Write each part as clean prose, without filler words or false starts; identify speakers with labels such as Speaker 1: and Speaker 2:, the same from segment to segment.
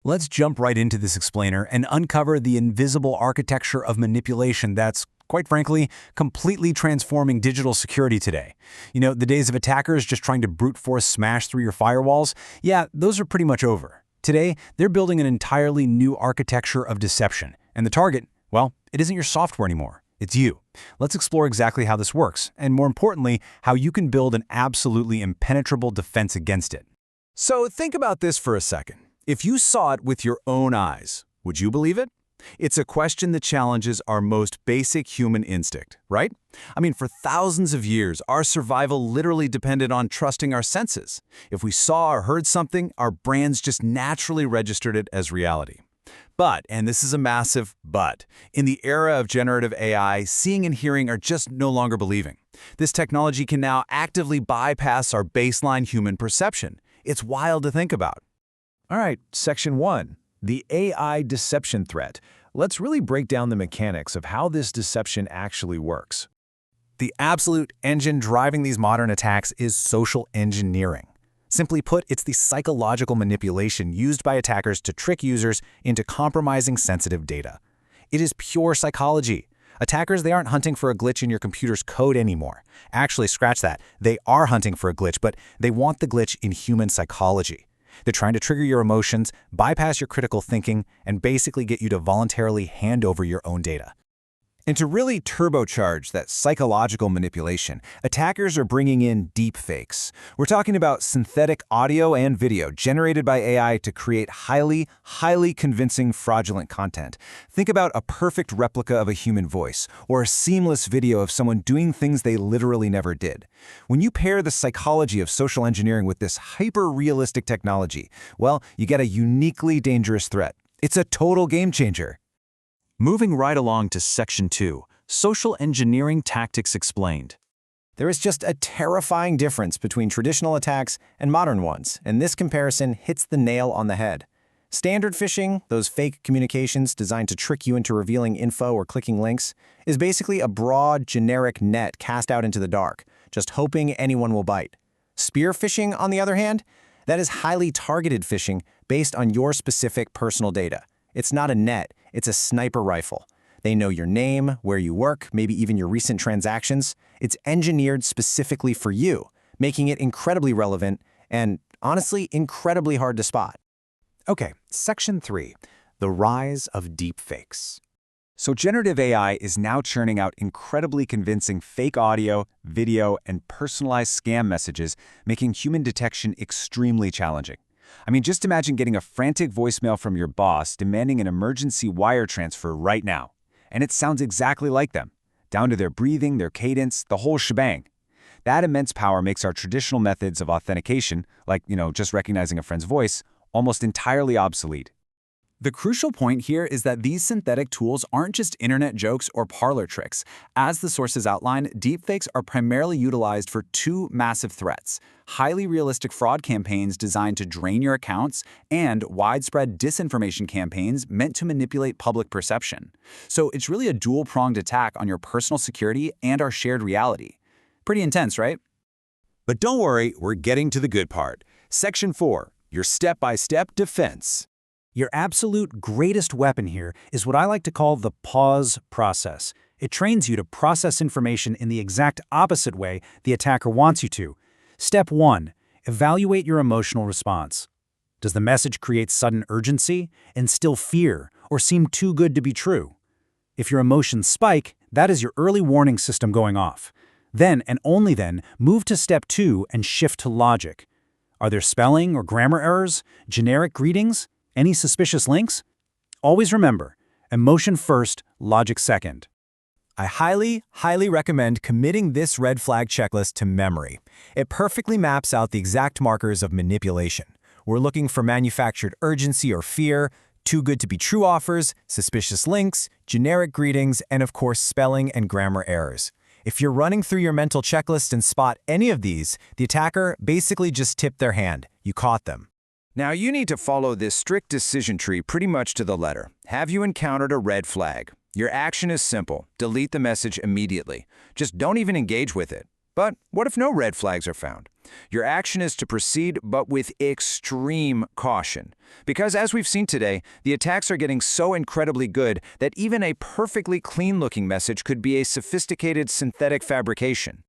Speaker 1: Let's jump right into this explainer and uncover the invisible architecture of manipulation that's, quite frankly, completely transforming digital security today. The days of attackers just trying to brute force smash through your firewalls, yeah, those are pretty much over. Today, they're building an entirely new architecture of deception, and the target, well, it isn't your software anymore. It's you. Let's explore exactly how this works, and more importantly, how you can build an absolutely impenetrable defense against it. So think about this for a second. If you saw it with your own eyes, would you believe it? It's a question that challenges our most basic human instinct, right? For thousands of years, our survival literally depended on trusting our senses. If we saw or heard something, our brains just naturally registered it as reality. But, and this is a massive but, in the era of generative AI, seeing and hearing are just no longer believing. This technology can now actively bypass our baseline human perception. It's wild to think about.
Speaker 2: All right, Section 1, the AI deception threat. Let's really break down the mechanics of how this deception actually works.
Speaker 1: The absolute engine driving these modern attacks is social engineering. Simply put, it's the psychological manipulation used by attackers to trick users into compromising sensitive data. It is pure psychology. Attackers, they aren't hunting for a glitch in your computer's code anymore. Actually, scratch that. They are hunting for a glitch, but they want the glitch in human psychology. They're trying to trigger your emotions, bypass your critical thinking, and basically get you to voluntarily hand over your own data. And to really turbocharge that psychological manipulation, attackers are bringing in deepfakes. We're talking about synthetic audio and video generated by AI to create highly convincing fraudulent content. Think about a perfect replica of a human voice, or a seamless video of someone doing things they literally never did. When you pair the psychology of social engineering with this hyper-realistic technology, well, you get a uniquely dangerous threat. It's a total game changer.
Speaker 3: Moving right along to Section 2, Social Engineering Tactics Explained.
Speaker 2: There is just a terrifying difference between traditional attacks and modern ones, and this comparison hits the nail on the head. Standard phishing, those fake communications designed to trick you into revealing info or clicking links, is basically a broad, generic net cast out into the dark, just hoping anyone will bite. Spear phishing, on the other hand, that is highly targeted phishing based on your specific personal data. It's not a net, it's a sniper rifle. They know your name, where you work, maybe even your recent transactions. It's engineered specifically for you, making it incredibly relevant and, honestly, incredibly hard to spot.
Speaker 1: Okay, Section 3, the rise of deepfakes. So generative AI is now churning out incredibly convincing fake audio, video, and personalized scam messages, making human detection extremely challenging. Just imagine getting a frantic voicemail from your boss demanding an emergency wire transfer right now. And it sounds exactly like them, down to their breathing, their cadence, the whole shebang. That immense power makes our traditional methods of authentication, like, just recognizing a friend's voice, almost entirely obsolete. The crucial point here is that these synthetic tools aren't just internet jokes or parlor tricks. As the sources outline, deepfakes are primarily utilized for two massive threats: highly realistic fraud campaigns designed to drain your accounts, and widespread disinformation campaigns meant to manipulate public perception. So it's really a dual-pronged attack on your personal security and our shared reality. Pretty intense, right?
Speaker 4: But don't worry, we're getting to the good part. Section 4, your step-by-step defense.
Speaker 1: Your absolute greatest weapon here is what I like to call the pause process. It trains you to process information in the exact opposite way the attacker wants you to. Step 1. Evaluate your emotional response. Does the message create sudden urgency, instill fear, or seem too good to be true? If your emotions spike, that is your early warning system going off. Then, and only then, move to Step 2 and shift to logic. Are there spelling or grammar errors, generic greetings? Any suspicious links? Always remember, emotion first, logic second. I highly recommend committing this red flag checklist to memory. It perfectly maps out the exact markers of manipulation. We're looking for manufactured urgency or fear, too good to be true offers, suspicious links, generic greetings, and of course spelling and grammar errors. If you're running through your mental checklist and spot any of these, the attacker basically just tipped their hand. You caught them.
Speaker 4: Now you need to follow this strict decision tree pretty much to the letter. Have you encountered a red flag? Your action is simple. Delete the message immediately. Just don't even engage with it.
Speaker 2: But what if no red flags are found? Your action is to proceed, but with extreme caution. Because as we've seen today, the attacks are getting so incredibly good that even a perfectly clean-looking message could be a sophisticated synthetic fabrication.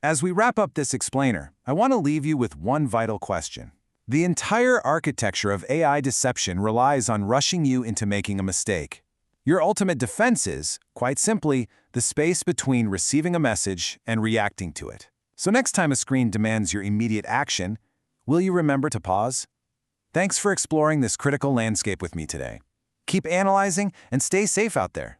Speaker 1: As we wrap up this explainer, I want to leave you with one vital question. The entire architecture of AI deception relies on rushing you into making a mistake. Your ultimate defense is, quite simply, the space between receiving a message and reacting to it. So next time a screen demands your immediate action, will you remember to pause? Thanks for exploring this critical landscape with me today. Keep analyzing and stay safe out there.